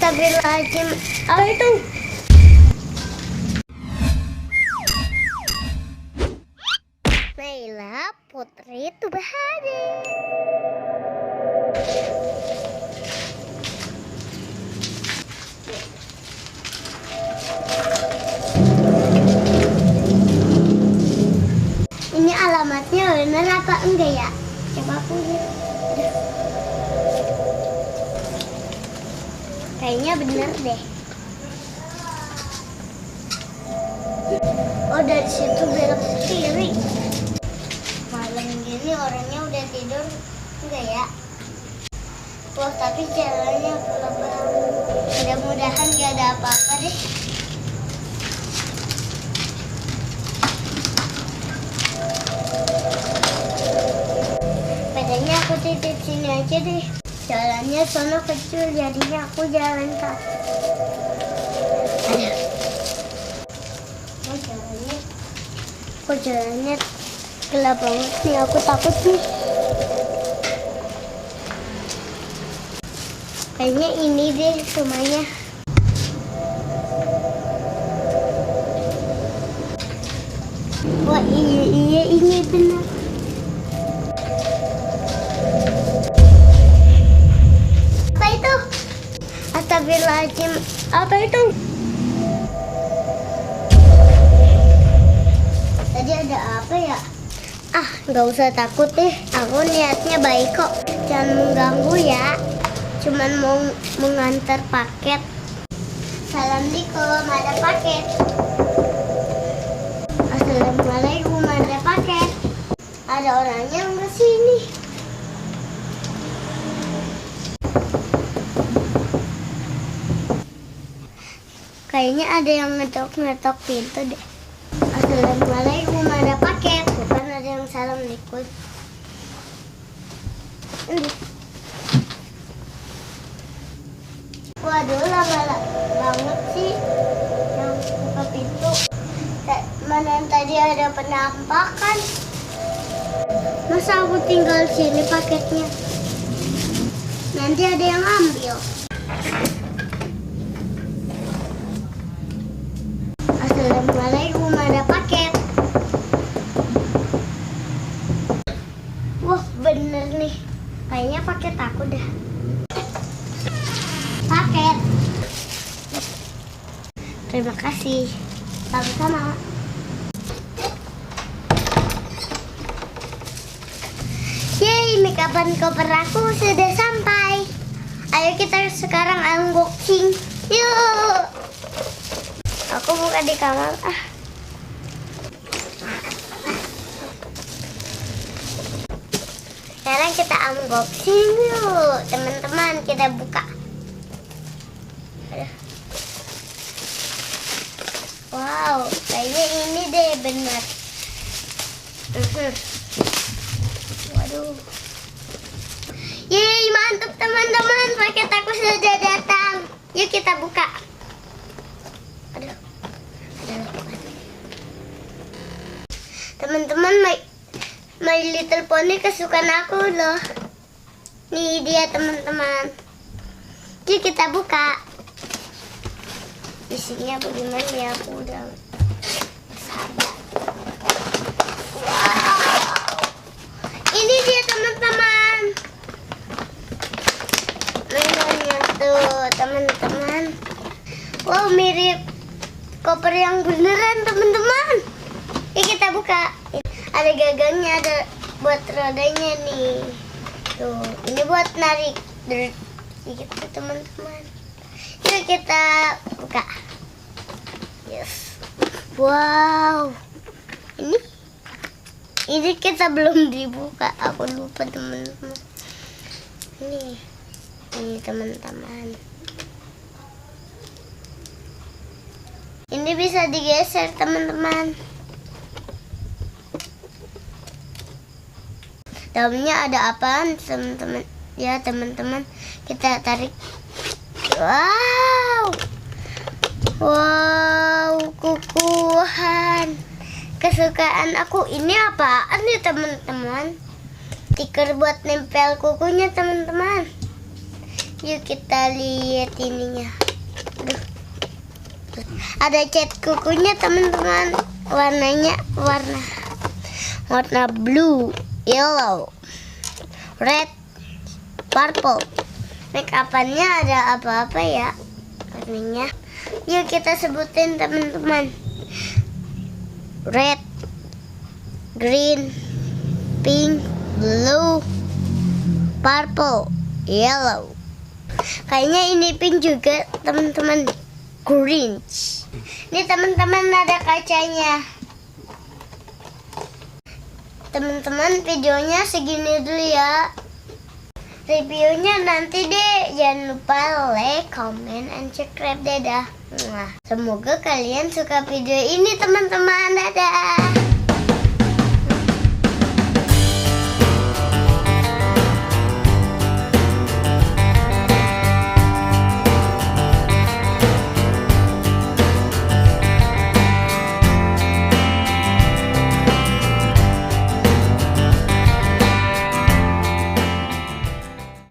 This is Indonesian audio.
Astagfirullahaladzim. Apa itu? Naila Putri Tubahari. Ini alamatnya benar apa enggak ya? Coba aku lihat. Kayaknya bener deh. Oh, dari situ belok kiri. Malam gini orangnya udah tidur enggak ya? Wah, tapi jalannya gelap banget. Mudah-mudahan gak ada apa-apa deh. Padahal aku titip sini aja deh. Jalannya sono kecil, jadinya aku jalan kaki. Kok jalannya gelap banget nih, aku takut nih. Kayaknya ini deh rumahnya. Wah, iya ini benar. Apa itu? Astagfirullahaladzim. Apa itu? Tadi ada apa ya? Ah, nggak usah takut deh. Aku niatnya baik kok. Jangan mengganggu ya. Cuman mau mengantar paket. Assalamualaikum, ada paket. Assalamualaikum, ada paket. Ada orangnya nggak sini? Kayaknya ada yang ngetok pintu deh. Assalamualaikum, ada paket. Bukan ada yang assalamualaikum. Waduh, lama banget sih yang buka pintu. Mana yang tadi ada penampakan. Masa aku tinggal sini paketnya? Nanti ada yang ambil. Assalamualaikum, ada paket. Wah, bener nih. Kayaknya paket aku dah. Paket. Terima kasih. Sama-sama. Yeay, makeupan koper aku sudah sampai. Ayo kita sekarang unboxing. Yuk. Aku buka di kamar. Sekarang kita unboxing yuk, teman-teman. Kita buka. Wow, kayaknya ini deh benar. Waduh. Yeay, mantap teman-teman. Paket aku sudah datang. Yuk kita buka. Teman-teman, My Little Pony kesukaan aku loh. Nih dia teman-teman. Yuk kita buka. Isinya bagaimana ya, aku udah sabar. Wow. Ini dia teman-teman. Mainannya tuh teman-teman. Wow, mirip koper yang beneran teman-teman. Yuk kita buka. Ada gagangnya, ada buat rodanya nih. Tuh, ini buat narik gitu teman-teman. Yuk kita buka. Yes. Wow. Ini kita belum dibuka. Aku lupa teman-teman. Ini teman-teman. Ini bisa digeser teman-teman. Dalamnya ada apaan teman-teman? Ya teman-teman, kita tarik. Wow. Wow, kukuhan. Kesukaan aku. Ini apaan nih teman-teman? Stiker buat nempel kukunya teman-teman. Yuk kita lihat ininya. Aduh. Ada cat kukunya teman-teman. Warnanya warna blue, yellow, red, purple. Make upannya ada apa-apa ya warnanya. Yuk kita sebutin teman-teman. Red, green, pink, blue, purple, yellow. Kayaknya ini pink juga teman-teman. Grinch. Ini teman-teman ada kacanya. Teman-teman videonya segini dulu ya. Reviewnya nanti deh. Jangan lupa like, comment, and subscribe. Dadah. Semoga kalian suka video ini teman-teman. Dadah.